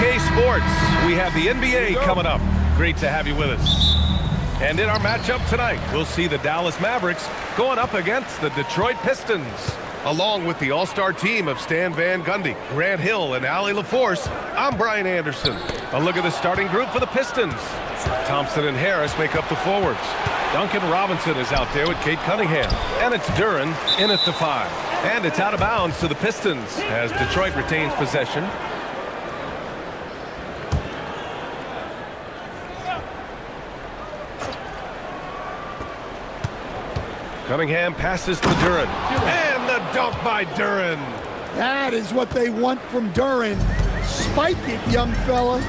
OK Sports, we have the NBA coming up. Great to have you with us. And in our matchup tonight, we'll see the Dallas Mavericks going up against the Detroit Pistons. Along with the all-star team of Stan Van Gundy, Grant Hill, and Allie LaForce, I'm Brian Anderson. A look at the starting group for the Pistons. Thompson and Harris make up the forwards. Duncan Robinson is out there with Cade Cunningham. And it's Duren in at the 5. And it's out of bounds to the Pistons as Detroit retains possession. Cunningham passes to Duren. And the dunk by Duren. That is what they want from Duren. Spike it, young fella.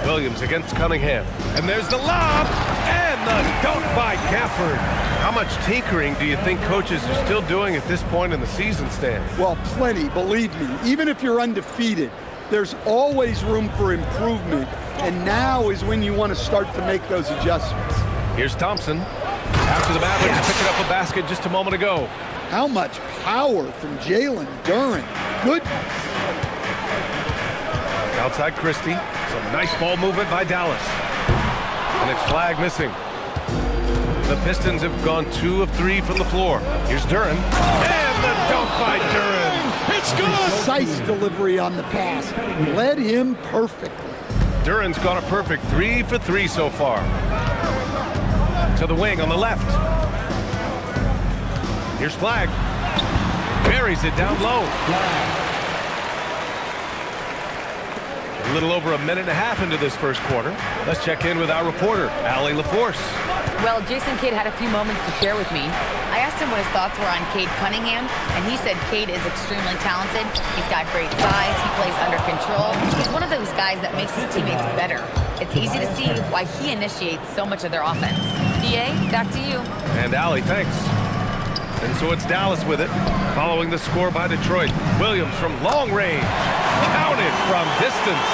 Williams against Cunningham. And there's the lob. And the dunk by Gafford. How much tinkering do you think coaches are still doing at this point in the season, Stan? Well, plenty, believe me. Even if you're undefeated, there's always room for improvement. And now is when you want to start to make those adjustments. Here's Thompson. After the Mavericks picking up a basket just a moment ago. How much power from Jalen Duren. Goodness. Outside Christie. Some nice ball movement by Dallas. And it's flag missing. The Pistons have gone 2 of 3 from the floor. Here's Duren. And the dunk by Duren. It's good. Precise delivery on the pass. Led him perfectly. Duren's gone a perfect 3 for 3 so far. To the wing on the left. Here's Flag. Buries it down low. A little over a minute and a half into this first quarter. Let's check in with our reporter, Allie LaForce. Well, Jason Kidd had a few moments to share with me. I asked him what his thoughts were on Cade Cunningham, and he said Cade is extremely talented. He's got great size. He plays under control. He's one of those guys that makes his teammates better. It's easy to see why he initiates so much of their offense. BA, back to you. And Allie, thanks. And so it's Dallas with it, following the score by Detroit. Williams from long range. Counted from distance.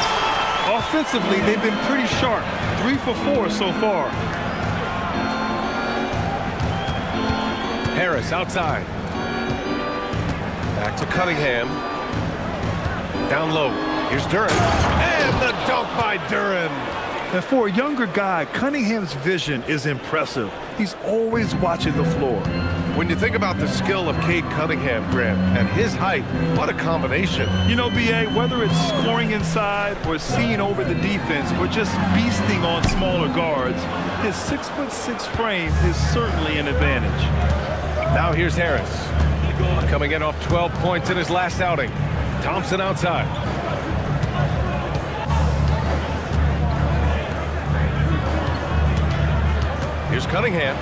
Offensively, they've been pretty sharp. 3 for 4 so far. Harris outside. Back to Cunningham. Down low. Here's Duren. And the dunk by Duren. And for a younger guy, Cunningham's vision is impressive. He's always watching the floor. When you think about the skill of Cade Cunningham, Grant, and his height, what a combination. You know, B.A., whether it's scoring inside or seeing over the defense or just beasting on smaller guards, his 6'6" frame is certainly an advantage. Now here's Harris. Coming in off 12 points in his last outing. Thompson outside. Here's Cunningham.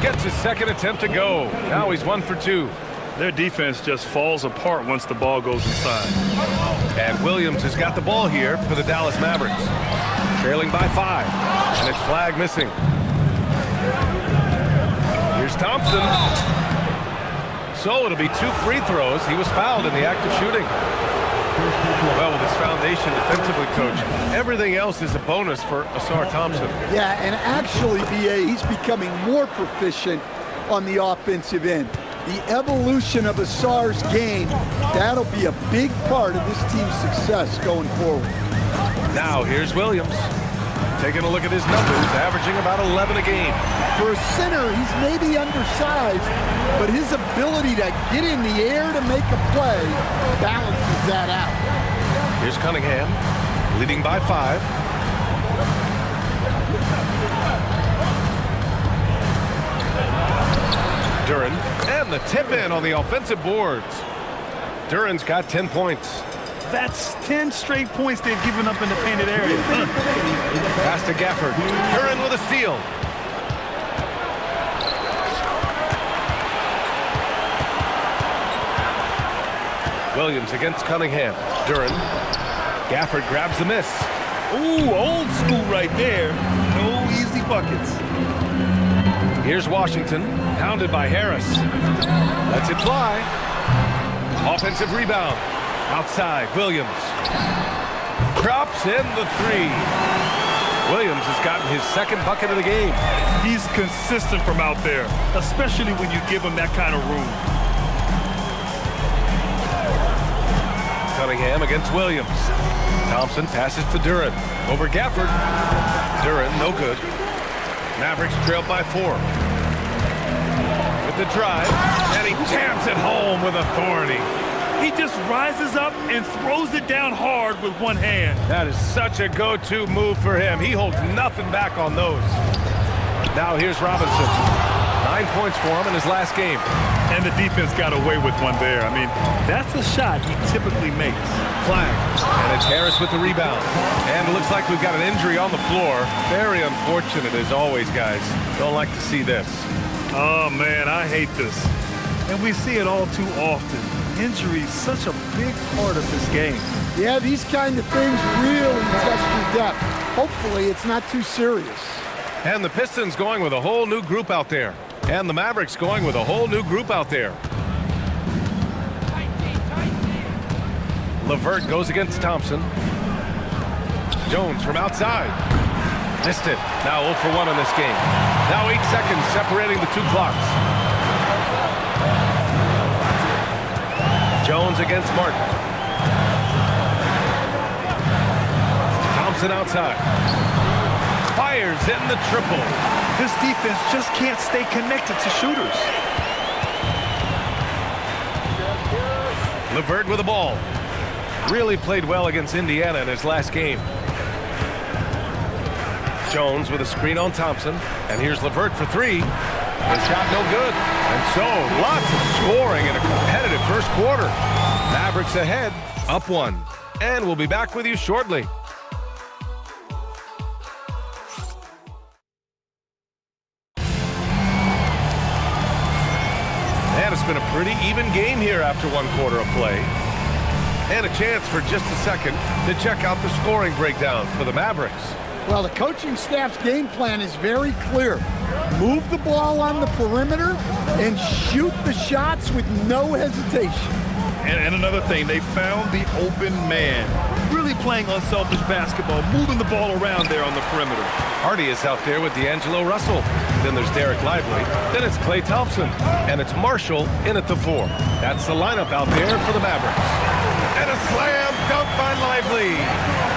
Gets his second attempt to go. Now he's 1 for 2. Their defense just falls apart once the ball goes inside. And Williams has got the ball here for the Dallas Mavericks. Trailing by 5. And it's flag missing. Here's Thompson. So it'll be 2 free throws. He was fouled in the act of shooting. Well, with his foundation defensively, Coach, everything else is a bonus for Asar Thompson. Yeah, and actually, B.A., he's becoming more proficient on the offensive end. The evolution of Asar's game, that'll be a big part of this team's success going forward. Now, here's Williams. Taking a look at his numbers, averaging about 11 a game. For a center, he's maybe undersized, but his ability to get in the air to make a play balances that out. Here's Cunningham, leading by 5. Duren, and the tip in on the offensive boards. Duren's got 10 points. That's 10 straight points they've given up in the painted area. Pass to Gafford. Duren with a steal. Williams against Cunningham. Duren. Gafford grabs the miss. Ooh, old school right there. No easy buckets. Here's Washington, pounded by Harris. Lets it fly. Offensive rebound. Outside, Williams. Drops in the 3. Williams has gotten his second bucket of the game. He's consistent from out there, especially when you give him that kind of room. Cunningham against Williams. Thompson passes to Duran. Over Gafford. Duran, no good. Mavericks trail by 4. With the drive, and he jams it home with authority. He just rises up and throws it down hard with one hand. That is such a go-to move for him. He holds nothing back on those. Now here's Robinson. 9 points for him in his last game. And the defense got away with one there. I mean, that's a shot he typically makes. Flag. And it's Harris with the rebound. And it looks like we've got an injury on the floor. Very unfortunate as always, guys. Don't like to see this. Oh, man, I hate this. And we see it all too often. Injury is such a big part of this game. Yeah, these kind of things really test your depth. Hopefully it's not too serious. And the Pistons going with a whole new group out there. And the Mavericks going with a whole new group out there. LeVert goes against Thompson. Jones from outside. Missed it. Now 0 for 1 in this game. Now 8 seconds separating the two clocks. Jones against Martin. Thompson outside. Fires in the triple. This defense just can't stay connected to shooters. LeVert with the ball. Really played well against Indiana in his last game. Jones with a screen on Thompson. And here's LeVert for 3. The shot no good. And so, lots of scoring in a competitive first quarter. Mavericks ahead, up 1. And we'll be back with you shortly. And it's been a pretty even game here after 1 quarter of play. And a chance for just a second to check out the scoring breakdown for the Mavericks. Well, the coaching staff's game plan is very clear. Move the ball on the perimeter and shoot the shots with no hesitation. And another thing, they found the open man. Really playing unselfish basketball, moving the ball around there on the perimeter. Hardy is out there with D'Angelo Russell. Then there's Derek Lively. Then it's Klay Thompson. And it's Marshall in at the 4. That's the lineup out there for the Mavericks. And a slam dunk by Lively.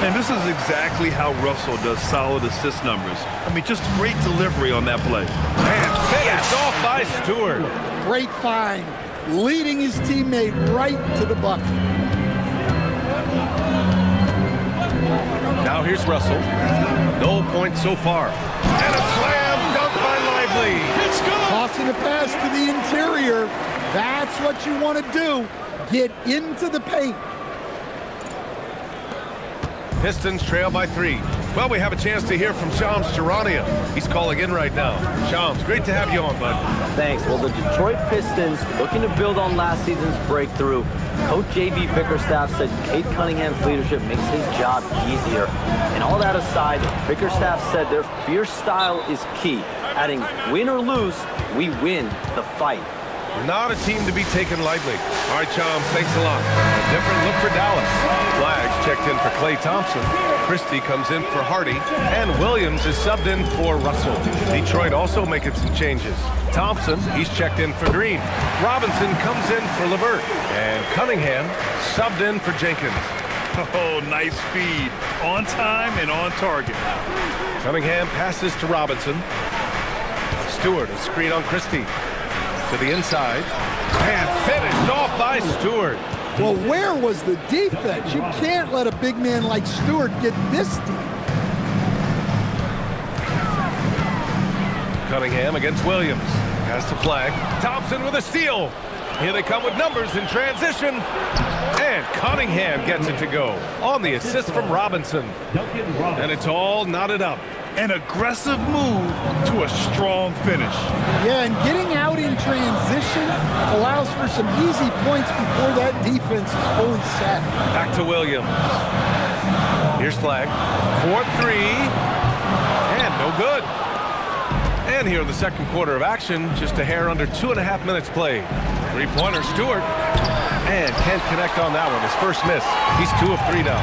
And this is exactly how Russell does solid assist numbers. I mean, just great delivery on that play. And finished off by Stewart. Great find, leading his teammate right to the bucket. Now here's Russell. No points so far. And a slam dunk by Lively. Tossing a pass to the interior. That's what you want to do. Get into the paint. Pistons trail by 3. Well, we have a chance to hear from Shams Charania. He's calling in right now. Shams, great to have you on, bud. Thanks. Well, the Detroit Pistons looking to build on last season's breakthrough. Coach J.B. Bickerstaff said Cade Cunningham's leadership makes his job easier. And all that aside, Bickerstaff said their fierce style is key, adding win or lose, we win the fight. Not a team to be taken lightly. All right, Shams, thanks a lot. A different look for Dallas. Flags checked in for Klay Thompson. Christie comes in for Hardy. And Williams is subbed in for Russell. Detroit also making some changes. Thompson, he's checked in for Green. Robinson comes in for LeVert. And Cunningham subbed in for Jenkins. Oh, nice feed. On time and on target. Cunningham passes to Robinson. Stewart, a screen on Christie. To the inside, and finished off by Stewart. Well, where was the defense? You can't let a big man like Stewart get this deep. Cunningham against Williams. Has to flag. Thompson with a steal. Here they come with numbers in transition. And Cunningham gets it to go on the assist from Robinson. And it's all knotted up. An aggressive move to a strong finish. Yeah, and getting out in transition allows for some easy points before that defense is fully set. Back to Williams. Here's flag. 4-3. And no good. And here in the second quarter of action, just a hair under 2.5 minutes played. 3-pointer Stewart. And can't connect on that one. His first miss. He's 2 of 3 now.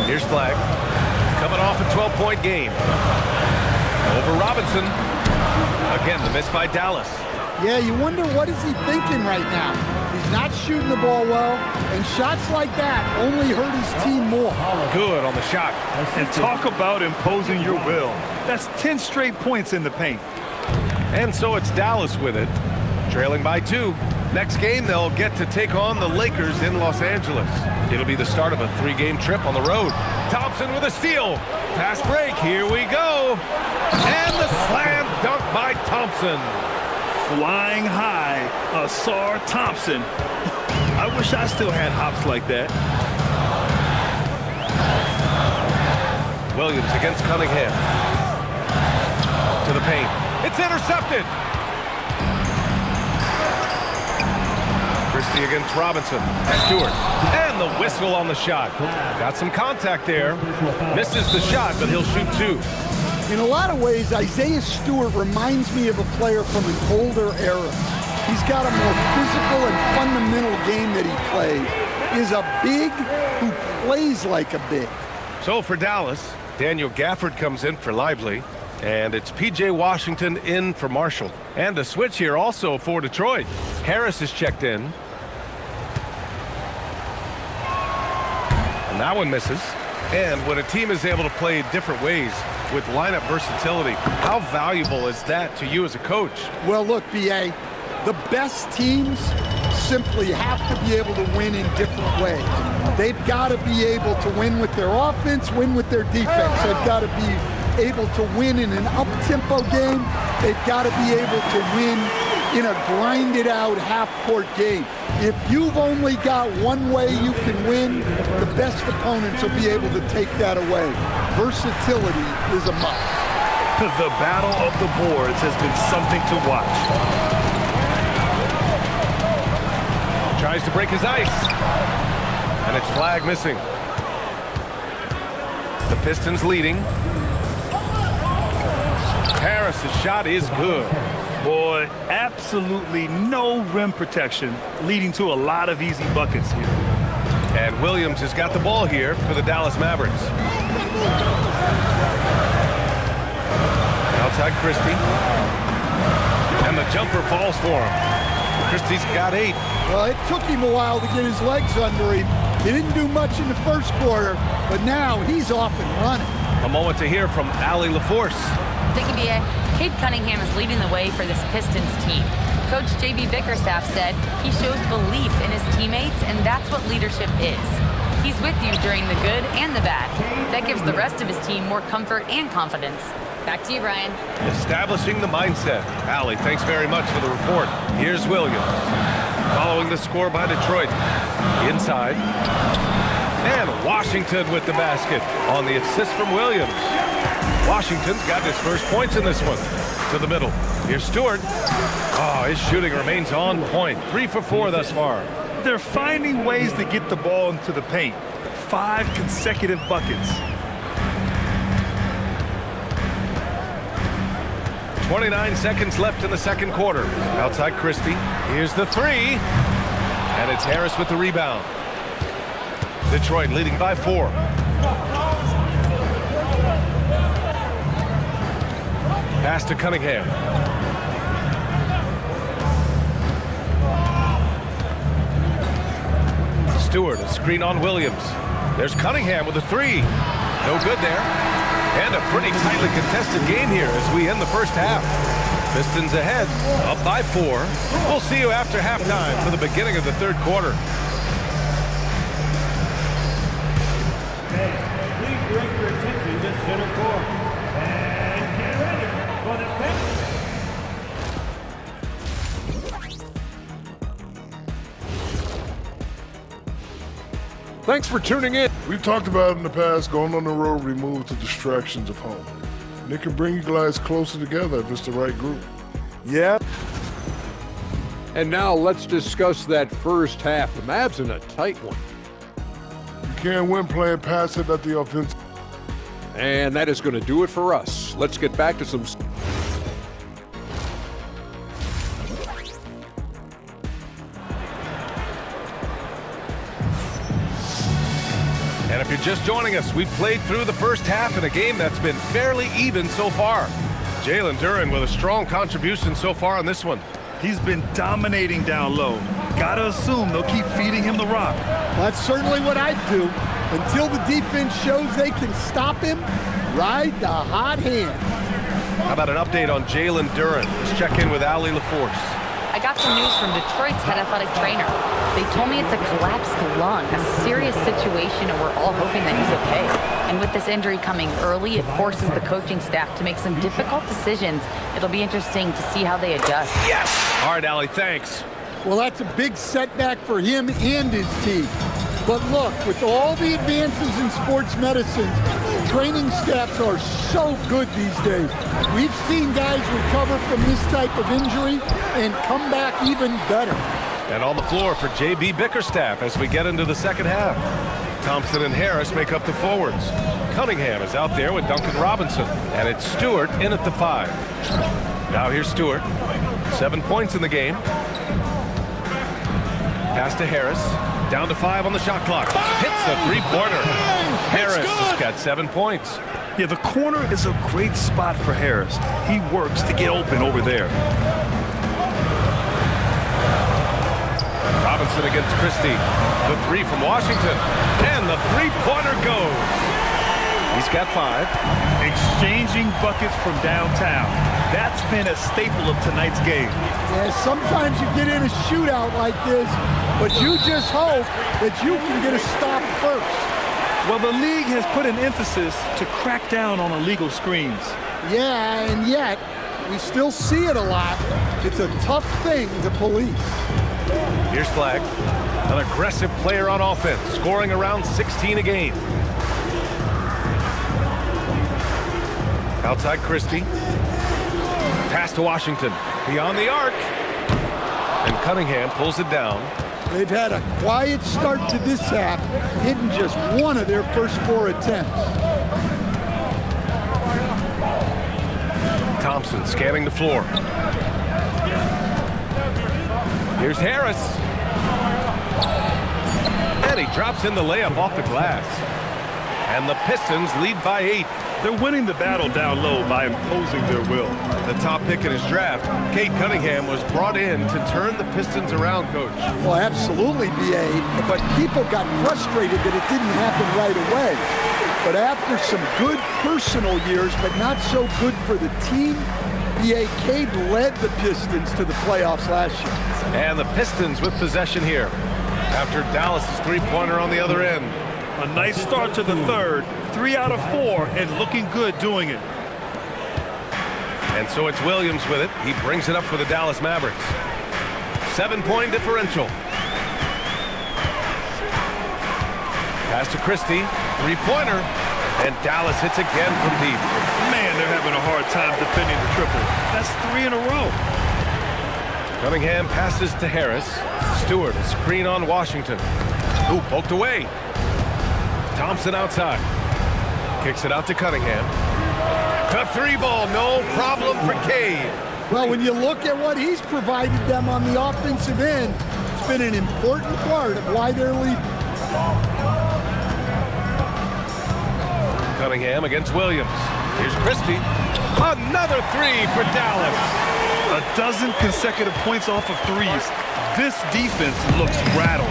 Here's flag. Coming off a 12-point game. Over Robinson. Again, the miss by Dallas. Yeah, you wonder what is he thinking right now. He's not shooting the ball well, and shots like that only hurt his team more. Good on the shot. And talk about imposing your will. That's 10 straight points in the paint. And so it's Dallas with it, trailing by 2. Next game, they'll get to take on the Lakers in Los Angeles. It'll be the start of a 3-game trip on the road. Thompson with a steal. Fast break, here we go. And the slam dunk by Thompson. Flying high, Asar Thompson. I wish I still had hops like that. Williams against Cunningham. To the paint. It's intercepted. Christie against Robinson. Stewart. And the whistle on the shot. Got some contact there. Misses the shot, but he'll shoot 2. In a lot of ways, Isaiah Stewart reminds me of a player from an older era. He's got a more physical and fundamental game that he plays. Is a big who plays like a big. So for Dallas, Daniel Gafford comes in for Lively. And it's P.J. Washington in for Marshall. And a switch here also for Detroit. Harris is checked in. And that one misses. And when a team is able to play different ways with lineup versatility, how valuable is that to you as a coach? Well, look, B.A., the best teams simply have to be able to win in different ways. They've got to be able to win with their offense, win with their defense. They've got to be able to win in an up-tempo game. They've got to be able to win in a grinded-out half-court game. If you've only got one way you can win, the best opponents will be able to take that away. Versatility is a must. The battle of the boards has been something to watch. Tries to break his ice. And it's flag missing. The Pistons leading. Harris's shot is good. Boy, absolutely no rim protection, leading to a lot of easy buckets here. And Williams has got the ball here for the Dallas Mavericks. Outside Christie. And the jumper falls for him. Christie's got 8. Well, it took him a while to get his legs under him. He didn't do much in the first quarter, but now he's off and running. A moment to hear from Allie LaForce. Thank you, B.A. Cade Cunningham is leading the way for this Pistons team. Coach J.B. Bickerstaff said he shows belief in his teammates, and that's what leadership is. He's with you during the good and the bad. That gives the rest of his team more comfort and confidence. Back to you, Brian. Establishing the mindset. Allie, thanks very much for the report. Here's Williams. Following the score by Detroit. Inside. And Washington with the basket on the assist from Williams. Washington's got his first points in this one. To the middle. Here's Stewart. Oh, his shooting remains on point. 3 for 4 thus far. They're finding ways to get the ball into the paint. 5 consecutive buckets. 29 seconds left in the second quarter. Outside Christie. Here's the 3. And it's Harris with the rebound. Detroit leading by 4. Pass to Cunningham. Stewart, a screen on Williams. There's Cunningham with a 3. No good there. And a pretty tightly contested game here as we end the first half. Pistons ahead, up by 4. We'll see you after halftime for the beginning of the third quarter. Please direct your attention to center court. And get ready for the Thanks for tuning in. We've talked about in the past, going on the road removes the distractions of home. And it can bring you guys closer together if it's the right group. Yeah. And now let's discuss that first half. The Mavs in a tight one. You can't win playing passive at the offense. And that is going to do it for us. Let's get back to some... And if you're just joining us, we've played through the first half in a game that's been fairly even so far. Jalen Duren with a strong contribution so far on this one. He's been dominating down low. Gotta assume they'll keep feeding him the rock. That's certainly what I'd do. Until the defense shows they can stop him, ride the hot hand. How about an update on Jalen Duren? Let's check in with Allie LaForce. I got some news from Detroit's head athletic trainer. They told me it's a collapsed lung, a serious situation, and we're all hoping that he's okay. And with this injury coming early, it forces the coaching staff to make some difficult decisions. It'll be interesting to see how they adjust. Yes! All right, Allie, thanks. Well, that's a big setback for him and his team. But look, with all the advances in sports medicine, training staffs are so good these days. We've seen guys recover from this type of injury and come back even better. And on the floor for J.B. Bickerstaff as we get into the second half. Thompson and Harris make up the forwards. Cunningham is out there with Duncan Robinson. And it's Stewart in at the 5. Now here's Stewart. 7 points in the game. Pass to Harris. Down to 5 on the shot clock. Hits a three-pointer. Harris has got 7 points. Yeah, the corner is a great spot for Harris. He works to get open over there. Robinson against Christie. The 3 from Washington. And the three-pointer goes. He's got 5. Exchanging buckets from downtown. That's been a staple of tonight's game. Yeah, sometimes you get in a shootout like this, but you just hope that you can get a stop first. Well, the league has put an emphasis to crack down on illegal screens. Yeah, and yet, we still see it a lot. It's a tough thing to police. Here's Flagg. An aggressive player on offense, scoring around 16 a game. Outside Christie. Pass to Washington. Beyond the arc. And Cunningham pulls it down. They've had a quiet start to this half, hitting just one of their first 4 attempts. Thompson scanning the floor. Here's Harris. And he drops in the layup off the glass. And the Pistons lead by 8. They're winning the battle down low by imposing their will. The top pick in his draft, Cade Cunningham, was brought in to turn the Pistons around, Coach. Well, absolutely, B.A., but people got frustrated that it didn't happen right away. But after some good personal years, but not so good for the team, B.A. Cade led the Pistons to the playoffs last year. And the Pistons with possession here after Dallas's three-pointer on the other end. A nice start to the third. 3 out of 4 and looking good doing it. And so it's Williams with it. He brings it up for the Dallas Mavericks. 7-point differential. Pass to Christie. Three-pointer. And Dallas hits again from deep. Man, they're having a hard time defending the triple. That's 3 in a row. Cunningham passes to Harris. Stewart, a screen on Washington. Ooh, poked away. Thompson outside. Kicks it out to Cunningham. The 3-ball, no problem for Cade. Well, when you look at what he's provided them on the offensive end, it's been an important part of why they're leading. Cunningham against Williams. Here's Christie. Another 3 for Dallas. A dozen consecutive points off of threes. This defense looks rattled.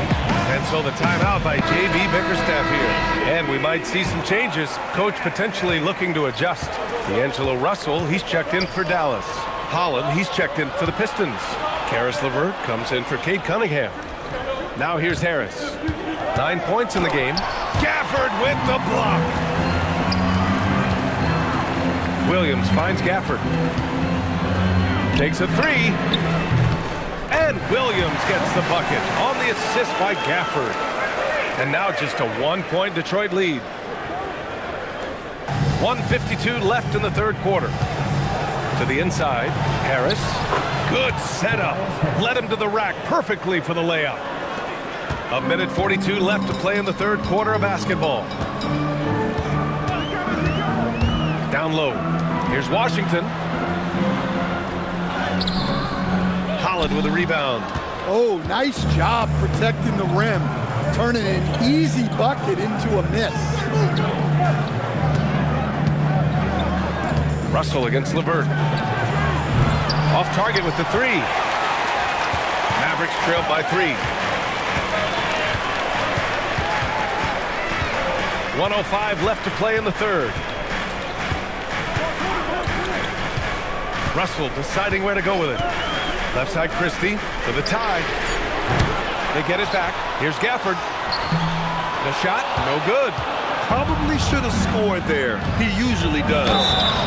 And so the timeout by J.B. Bickerstaff here. And we might see some changes. Coach potentially looking to adjust. D'Angelo Russell, he's checked in for Dallas. Holland, he's checked in for the Pistons. Karis LeVert comes in for Cade Cunningham. Now here's Harris. 9 points in the game. Gafford with the block. Williams finds Gafford. Takes a 3. And Williams gets the bucket on the assist by Gafford. And now just a 1-point Detroit lead. 1:52 left in the third quarter. To the inside, Harris. Good setup. Led him to the rack perfectly for the layup. 1:42 left to play in the third quarter of basketball. Down low. Here's Washington. Holland with a rebound. Oh, nice job protecting the rim, turning an easy bucket into a miss. Russell against LeVert. Off target with the 3. Mavericks trailed by 3. 1:05 left to play in the third. Russell deciding where to go with it. Left side Christie to the tie. They get it back. Here's Gafford. The shot, no good. Probably should have scored there. He usually does.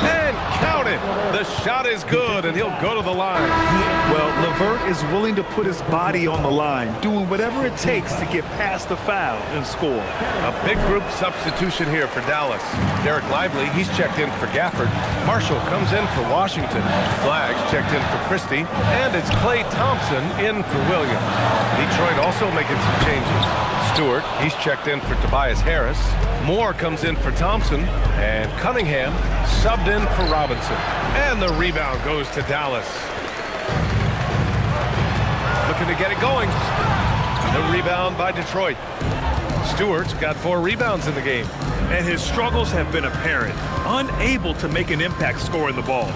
And count it. The shot is good, and he'll go to the line. Well, LeVert is willing to put his body on the line, doing whatever it takes to get past the foul and score. A big group substitution here for Dallas. Derek Lively, he's checked in for Gafford. Marshall comes in for Washington. Flags checked in for Christie. And it's Klay Thompson in for Williams. Detroit also making some changes. Stewart, he's checked in for Tobias Harris. Moore comes in for Thompson. And Cunningham subbed in for Robinson. And the rebound goes to Dallas. Looking to get it going. The rebound by Detroit. Stewart's got 4 rebounds in the game. And his struggles have been apparent. Unable to make an impact scoring the ball.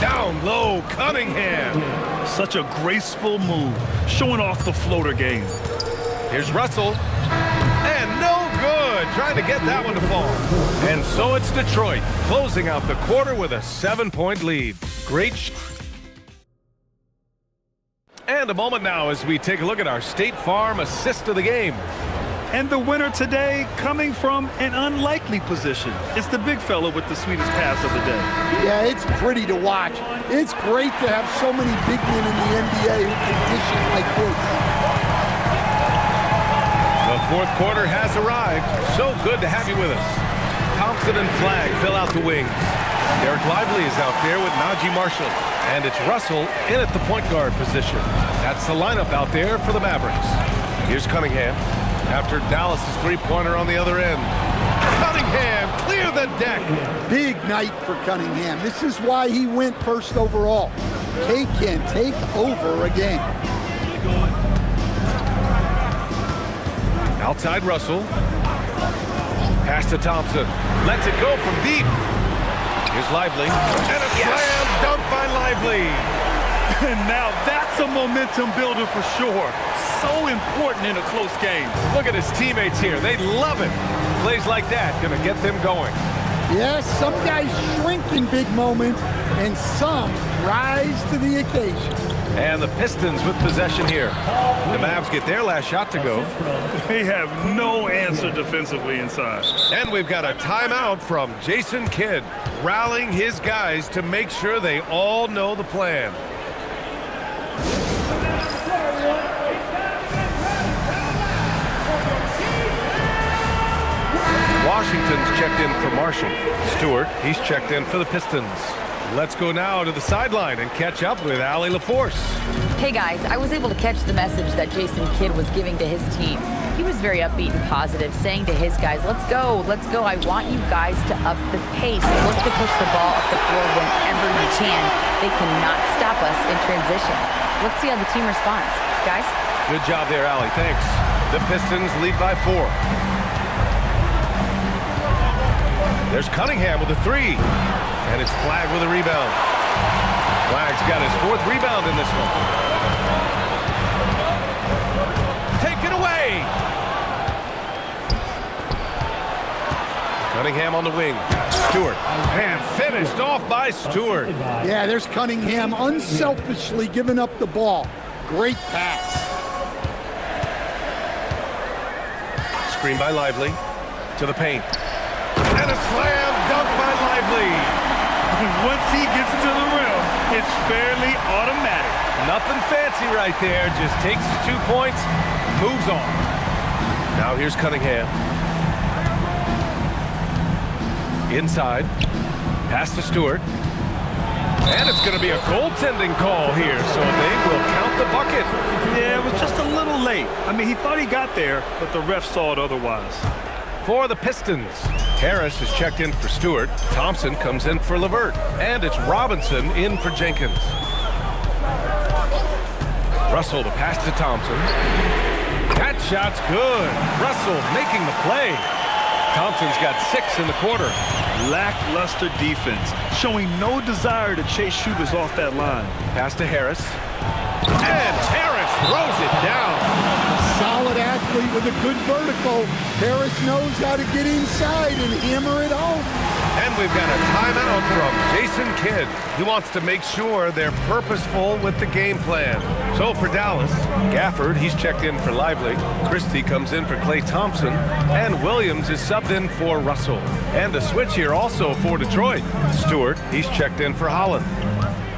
Down low, Cunningham. Such a graceful move, showing off the floater game. Here's Russell. And no good. Trying to get that one to fall. And so it's Detroit closing out the quarter with a 7-point lead. Great. And a moment now as we take a look at our State Farm assist of the game. And the winner today coming from an unlikely position. It's the big fella with the sweetest pass of the day. Yeah, it's pretty to watch. It's great to have so many big men in the NBA who can dish it like this. The fourth quarter has arrived. So good to have you with us. Thompson and Flagg fill out the wings. Derek Lively is out there with Najee Marshall. And it's Russell in at the point guard position. That's the lineup out there for the Mavericks. Here's Cunningham. After Dallas' three-pointer on the other end. Cunningham, clear the deck. Big night for Cunningham. This is why he went first overall. K can take over again. Outside Russell. Pass to Thompson. Lets it go from deep. Here's Lively. And a slam dunk by Lively. And now that's a momentum builder for sure. So important in a close game. Look at his teammates here. They love it. Plays like that going to get them going. Yes, some guys shrink in big moments, and some rise to the occasion. And the Pistons with possession here. The Mavs get their last shot to go. They have no answer defensively inside. And we've got a timeout from Jason Kidd, rallying his guys to make sure they all know the plan. Washington's checked in for Marshall. Stewart, he's checked in for the Pistons. Let's go now to the sideline and catch up with Allie LaForce. Hey guys, I was able to catch the message that Jason Kidd was giving to his team. He was very upbeat and positive, saying to his guys, let's go. I want you guys to up the pace. Look to push the ball up the floor whenever you can. They cannot stop us in transition. Let's see how the team responds. Guys? Good job there, Allie. Thanks. The Pistons lead by 4. There's Cunningham with a 3. And it's Flagg with a rebound. Flagg's got his 4th rebound in this one. Take it away! Cunningham on the wing. Stewart. And finished off by Stewart. Yeah, there's Cunningham unselfishly giving up the ball. Great pass. Screen by Lively. To the paint. And a slam dunk by Lively. Once he gets to the rim, it's fairly automatic. Nothing fancy right there. Just takes his 2 points, moves on. Now here's Cunningham. Inside. Pass to Stewart. And it's going to be a goaltending call here, so they will count the bucket. Yeah, it was just a little late. I mean, he thought he got there, but the ref saw it otherwise. For the Pistons, Harris is checked in for Stewart. Thompson comes in for LeVert. And it's Robinson in for Jenkins. Russell to pass to Thompson. That shot's good. Russell making the play. Thompson's got 6 in the quarter. Lackluster defense, showing no desire to chase shooters off that line. Pass to Harris. And Harris throws it down. Solid athlete with a good vertical. Harris knows how to get inside and hammer it home. And we've got a timeout from Jason Kidd. He wants to make sure they're purposeful with the game plan. So for Dallas, Gafford, he's checked in for Lively. Christie comes in for Klay Thompson. And Williams is subbed in for Russell. And a switch here also for Detroit. Stewart, he's checked in for Holland.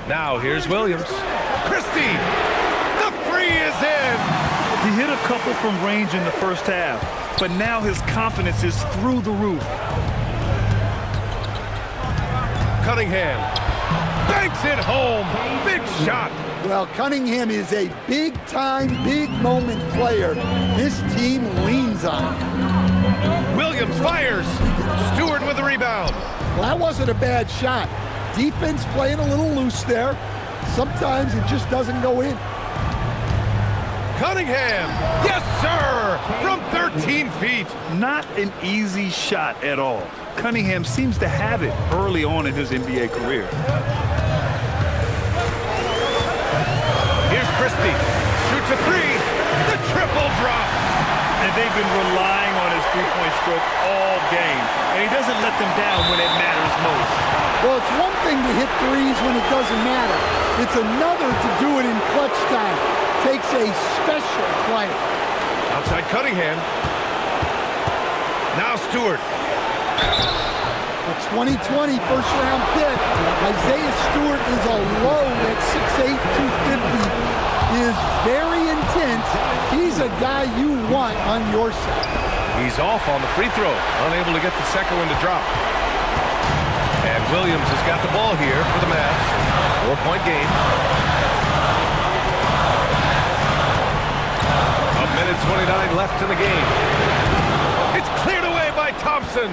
Now here's Williams. Christie! The three is in! He hit a couple from range in the first half, but now his confidence is through the roof. Cunningham banks it home. Big shot. Well, Cunningham is a big-time, big-moment player. This team leans on him. Williams fires. Stewart with the rebound. Well, that wasn't a bad shot. Defense playing a little loose there. Sometimes it just doesn't go in. Cunningham. Yes, sir. From 13 feet. Not an easy shot at all. Cunningham seems to have it early on in his NBA career. Here's Christie. Shoots a three. The triple drops. And they've been relying on his three-point stroke all game. And he doesn't let them down when it matters most. Well, it's one thing to hit threes when it doesn't matter. It's another to do it in clutch time. Takes a special player. Outside Cunningham. Now Stewart. A 2020 first-round pick. Isaiah Stewart is a load at 6'8", 250. Is very intense. He's a guy you want on your side. He's off on the free throw. Unable to get the second one to drop. And Williams has got the ball here for the Mavs. 4-point game. A minute 29 left in the game. It's cleared away by Thompson.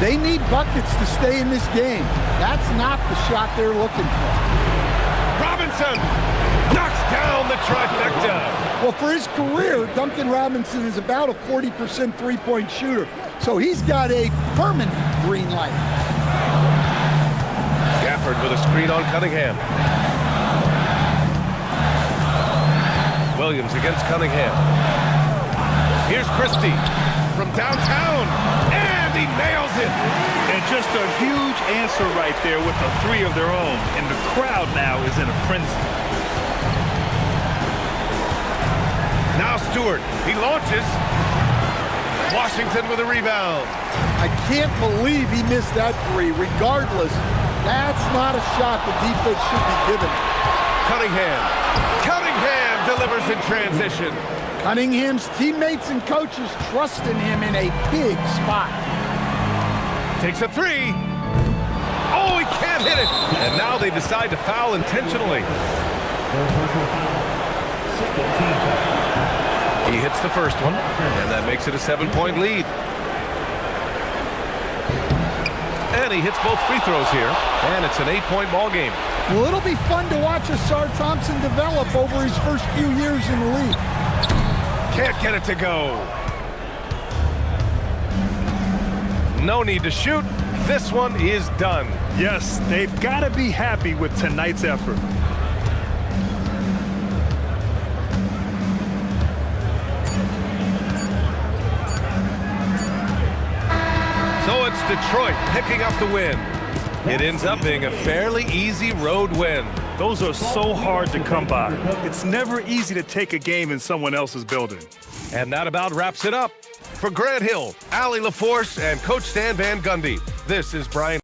They need buckets to stay in this game. That's not the shot they're looking for. Robinson knocks down the trifecta. Well, for his career, Duncan Robinson is about a 40% three-point shooter. So he's got a permanent green light. Gafford with a screen on Cunningham. Williams against Cunningham. Here's Christie from downtown, and he nails it. And just a huge answer right there with a three of their own. And the crowd now is in a frenzy. Now Stewart, he launches. Washington with a rebound. I can't believe he missed that three. Regardless, that's not a shot the defense should be giving. Cunningham delivers in transition. Cunningham's teammates and coaches trust in him in a big spot. Takes a three. Oh, he can't hit it. And now they decide to foul intentionally. He hits the first one, and that makes it a 7-point lead. And he hits both free throws here, and it's an 8-point ball game. Well, it'll be fun to watch Asar Thompson develop over his first few years in the league. Can't get it to go. No need to shoot. This one is done. Yes, they've got to be happy with tonight's effort. So it's Detroit picking up the win. It ends up being a fairly easy road win. Those are so hard to come by. It's never easy to take a game in someone else's building. And that about wraps it up. For Grant Hill, Allie LaForce, and Coach Stan Van Gundy, this is Brian.